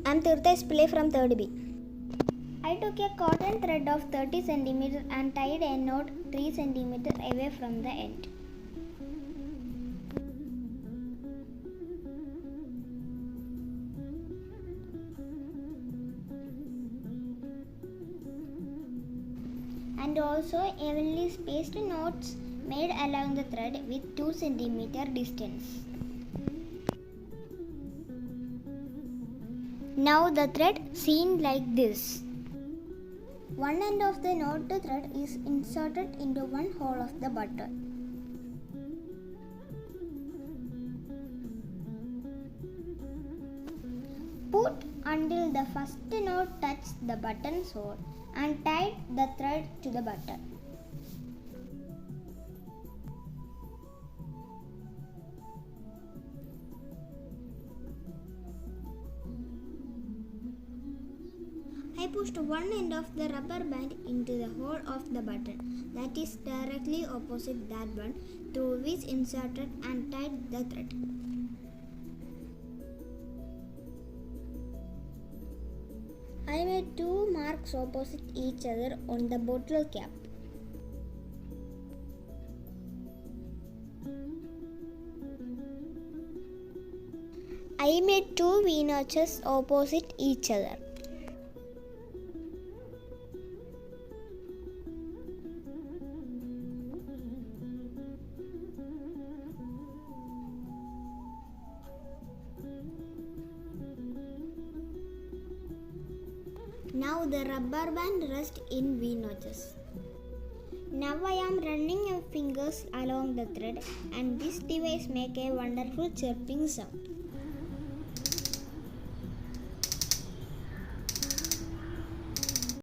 I'm Tirthesh Pillai from 3rd B. I took a cotton thread of 30 cm and tied a knot 3 cm away from the end. And also evenly spaced knots made along the thread with 2 cm distance. Now the thread seen like this. One end of the knot thread is inserted into one hole of the button. Put until the first knot touches the button's hole and tie the thread to the button. I pushed one end of the rubber band into the hole of the button that is directly opposite that one, through which inserted and tied the thread. I made 2 marks opposite each other on the bottle cap. I made 2 V-notches opposite each other. Now the rubber band rests in V-notches. Now I am running my fingers along the thread and this device makes a wonderful chirping sound.